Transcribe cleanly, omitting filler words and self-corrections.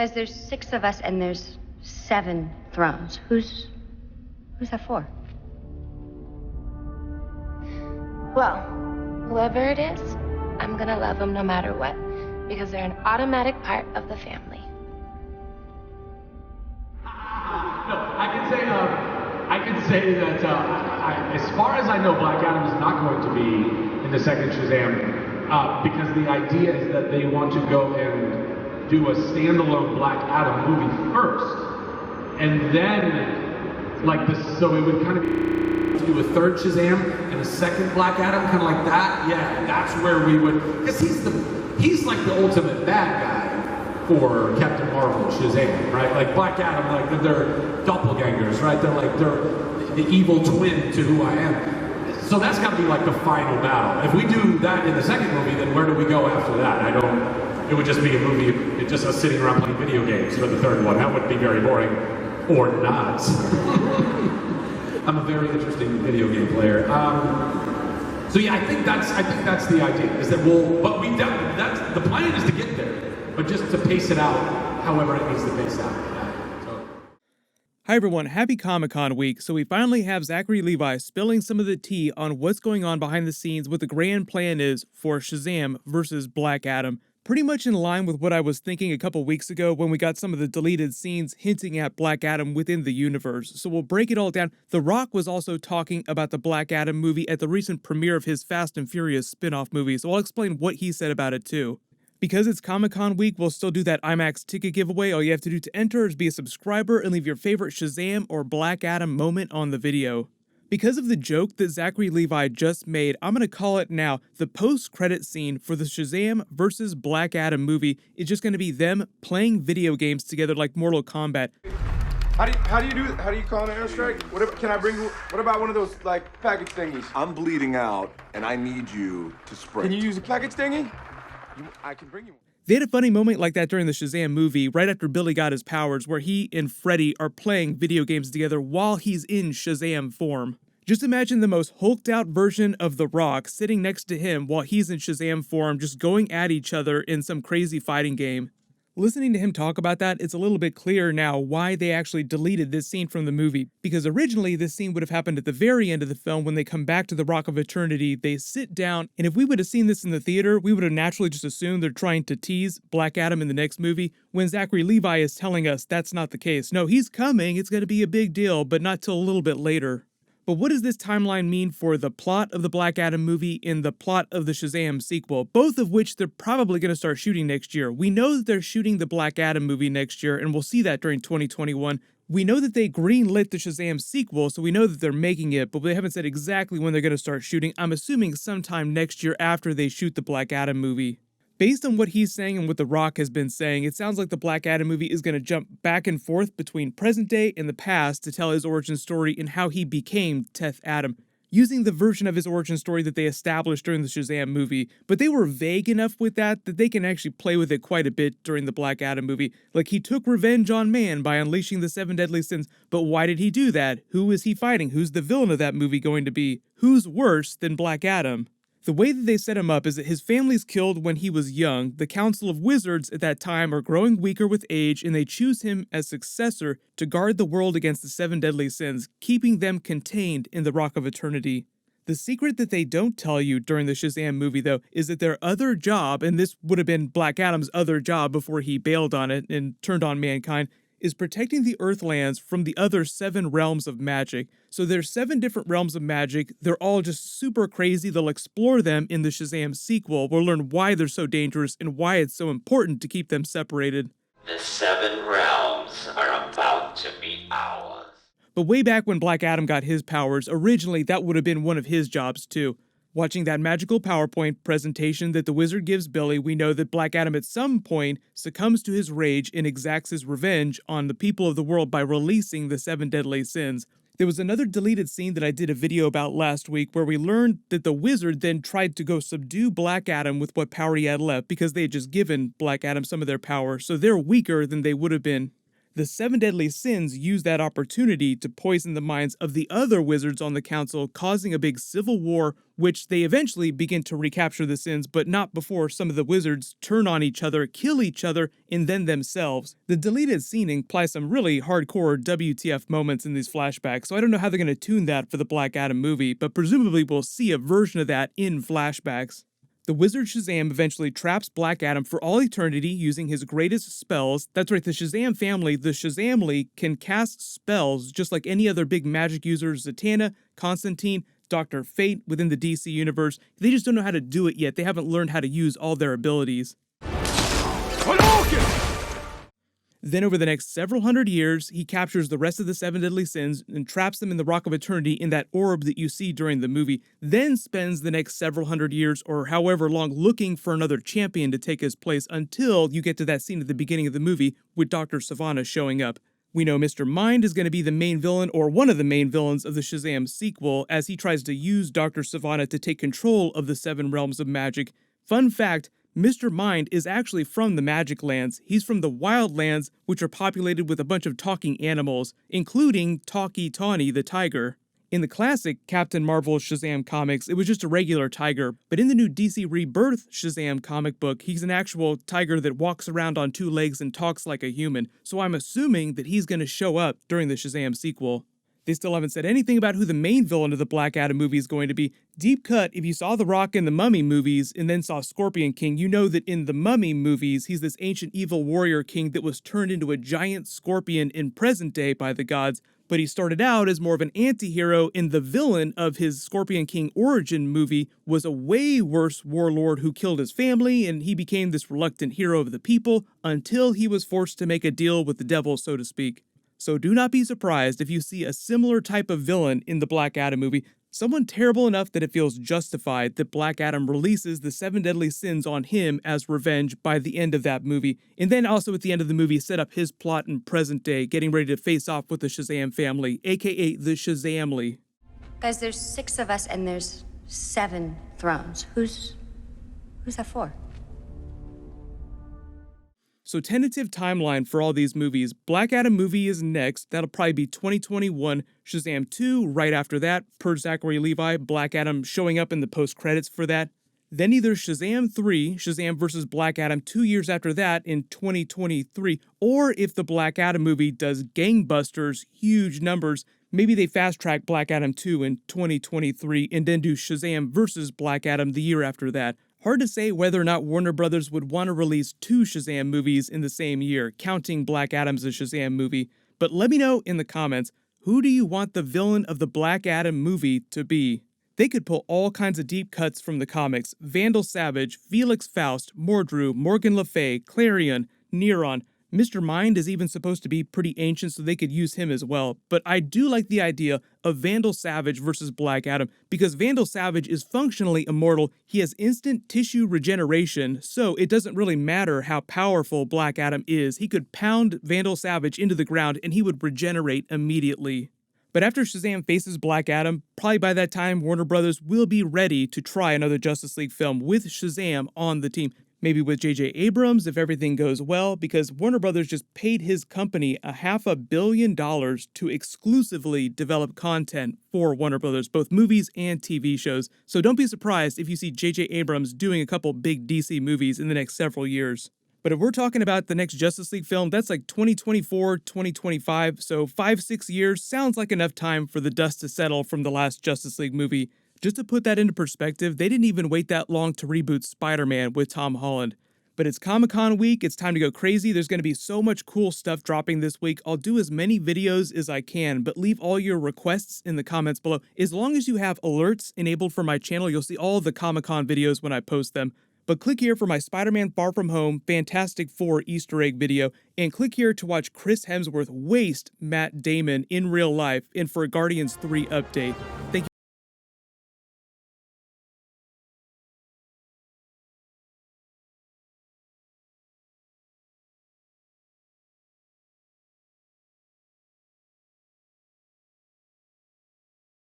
Guys, there's 6 of us and there's 7 thrones. Who's that for? Well, whoever it is, I'm gonna love them no matter what, because they're an automatic part of the family. No, I can say that as far as I know, Black Adam is not going to be in the second Shazam, because the idea is that they want to go and do a standalone Black Adam movie first, and then like this, so it would kind of be do a third Shazam and a second Black Adam, kind of like that. Yeah, that's where we would, because he's like the ultimate bad guy for Captain Marvel, Shazam, right? Like Black Adam, like they're doppelgangers, right? They're the evil twin to who I am. So that's got to be like the final battle. If we do that in the second movie, then where do we go after that? It would just be a movie, just us sitting around playing video games for the third one. That would be very boring, or not. I'm a very interesting video game player. So yeah, I think that's the idea. Is that that's the plan is to get there, but just to pace it out, however it needs to pace out. Hi everyone, happy Comic-Con week. So we finally have Zachary Levi spilling some of the tea on what's going on behind the scenes, what the grand plan is for Shazam versus Black Adam. Pretty much in line with what I was thinking a couple weeks ago when we got some of the deleted scenes hinting at Black Adam within the universe. So we'll break it all down. The Rock was also talking about the Black Adam movie at the recent premiere of his Fast and Furious spin-off movie, so I'll explain what he said about it too. Because it's Comic-Con week, we'll still do that IMAX ticket giveaway. All you have to do to enter is be a subscriber and leave your favorite Shazam or Black Adam moment on the video. Because of the joke that Zachary Levi just made, I'm going to call it now. The post-credit scene for the Shazam versus Black Adam movie is just going to be them playing video games together like Mortal Kombat. How do you call an airstrike? What about one of those like package thingies? I'm bleeding out and I need you to sprint. Can you use a package thingy? I can bring you one. They had a funny moment like that during the Shazam movie, right after Billy got his powers, where he and Freddy are playing video games together while he's in Shazam form. Just imagine the most hulked out version of The Rock sitting next to him while he's in Shazam form, just going at each other in some crazy fighting game. Listening to him talk about that, it's a little bit clearer now why they actually deleted this scene from the movie. Because originally, this scene would have happened at the very end of the film when they come back to the Rock of Eternity, they sit down, and if we would have seen this in the theater, we would have naturally just assumed they're trying to tease Black Adam in the next movie, when Zachary Levi is telling us that's not the case. No, he's coming, it's going to be a big deal, but not till a little bit later. But what does this timeline mean for the plot of the Black Adam movie and the plot of the Shazam sequel, both of which they're probably going to start shooting next year? We know that they're shooting the Black Adam movie next year, and we'll see that during 2021. We know that they greenlit the Shazam sequel, so we know that they're making it, but they haven't said exactly when they're going to start shooting. I'm assuming sometime next year after they shoot the Black Adam movie. Based on what he's saying and what The Rock has been saying, it sounds like the Black Adam movie is going to jump back and forth between present day and the past to tell his origin story and how he became Teth Adam, using the version of his origin story that they established during the Shazam movie. But they were vague enough with that they can actually play with it quite a bit during the Black Adam movie. Like, he took revenge on man by unleashing the 7 deadly sins, but why did he do that? Who is he fighting? Who's the villain of that movie going to be? Who's worse than Black Adam? The way that they set him up is that his family's killed when he was young, the Council of Wizards at that time are growing weaker with age, and they choose him as successor to guard the world against the 7 deadly sins, keeping them contained in the Rock of Eternity. The secret that they don't tell you during the Shazam movie, though, is that their other job, and this would have been Black Adam's other job before he bailed on it and turned on mankind, is protecting the Earthlands from the other 7 realms of magic. So there's 7 different realms of magic. They're all just super crazy. They'll explore them in the Shazam sequel. We'll learn why they're so dangerous and why it's so important to keep them separated. The 7 realms are about to be ours. But way back when Black Adam got his powers, originally that would have been one of his jobs too. Watching that magical PowerPoint presentation that the wizard gives Billy, we know that Black Adam at some point succumbs to his rage and exacts his revenge on the people of the world by releasing the 7 deadly sins. There was another deleted scene that I did a video about last week where we learned that the wizard then tried to go subdue Black Adam with what power he had left because they had just given Black Adam some of their power, so they're weaker than they would have been. The seven deadly sins use that opportunity to poison the minds of the other wizards on the council, causing a big civil war, which they eventually begin to recapture the sins, but not before some of the wizards turn on each other, kill each other, and then themselves. The deleted scene implies some really hardcore WTF moments in these flashbacks, so I don't know how they're going to tune that for the Black Adam movie, but presumably we'll see a version of that in flashbacks. The wizard Shazam eventually traps Black Adam for all eternity using his greatest spells. That's right, the Shazam family, the Shazam League, can cast spells just like any other big magic user, Zatanna, Constantine, Dr. Fate within the DC universe. They just don't know how to do it yet. They haven't learned how to use all their abilities. Then over the next several hundred years, he captures the rest of the seven deadly sins and traps them in the Rock of Eternity in that orb that you see during the movie, then spends the next several hundred years or however long looking for another champion to take his place until you get to that scene at the beginning of the movie with Dr. Sivana showing up. We know Mr. Mind is going to be the main villain or one of the main villains of the Shazam sequel as he tries to use Dr. Sivana to take control of the seven realms of magic. Fun fact, Mr. Mind is actually from the Magic Lands. He's from the Wild Lands, which are populated with a bunch of talking animals, including Talkie Tawny the tiger. In the classic Captain Marvel Shazam comics, it was just a regular tiger, but in the new DC Rebirth Shazam comic book, he's an actual tiger that walks around on two legs and talks like a human, so I'm assuming that he's going to show up during the Shazam sequel. They still haven't said anything about who the main villain of the Black Adam movie is going to be. Deep cut, if you saw The Rock in the Mummy movies and then saw Scorpion King, you know that in the Mummy movies, he's this ancient evil warrior king that was turned into a giant scorpion in present day by the gods, but he started out as more of an anti-hero, and the villain of his Scorpion King origin movie was a way worse warlord who killed his family, and he became this reluctant hero of the people until he was forced to make a deal with the devil, so to speak. So do not be surprised if you see a similar type of villain in the Black Adam movie, someone terrible enough that it feels justified that Black Adam releases the seven deadly sins on him as revenge by the end of that movie, and then also at the end of the movie set up his plot in present day, getting ready to face off with the Shazam family, aka the Shazamly. Guys, there's 6 of us and there's 7 thrones. Who's that for? So tentative timeline for all these movies, Black Adam movie is next, that'll probably be 2021, Shazam 2 right after that, per Zachary Levi, Black Adam showing up in the post-credits for that. Then either Shazam 3, Shazam vs. Black Adam 2 years after that in 2023, or if the Black Adam movie does gangbusters, huge numbers, maybe they fast-track Black Adam 2 in 2023 and then do Shazam vs. Black Adam the year after that. Hard to say whether or not Warner Brothers would want to release 2 Shazam movies in the same year, counting Black Adam's a Shazam movie, but let me know in the comments, who do you want the villain of the Black Adam movie to be? They could pull all kinds of deep cuts from the comics, Vandal Savage, Felix Faust, Mordru, Morgan Le Fay, Clarion, Neron. Mr. Mind is even supposed to be pretty ancient, so they could use him as well. But I do like the idea of Vandal Savage versus Black Adam, because Vandal Savage is functionally immortal, he has instant tissue regeneration, so it doesn't really matter how powerful Black Adam is. He could pound Vandal Savage into the ground and he would regenerate immediately. But after Shazam faces Black Adam, probably by that time Warner Brothers will be ready to try another Justice League film with Shazam on the team. Maybe with J.J. Abrams if everything goes well, because Warner Brothers just paid his company $500 million to exclusively develop content for Warner Brothers, both movies and TV shows. So don't be surprised if you see J.J. Abrams doing a couple big DC movies in the next several years. But if we're talking about the next Justice League film, that's like 2024, 2025, so 5-6 years sounds like enough time for the dust to settle from the last Justice League movie. Just to put that into perspective, they didn't even wait that long to reboot Spider-Man with Tom Holland. But it's Comic-Con week, it's time to go crazy, there's going to be so much cool stuff dropping this week. I'll do as many videos as I can, but leave all your requests in the comments below. As long as you have alerts enabled for my channel, you'll see all the Comic-Con videos when I post them. But click here for my Spider-Man Far From Home Fantastic Four Easter egg video, and click here to watch Chris Hemsworth waste Matt Damon in real life and for a Guardians 3 update. Thank you.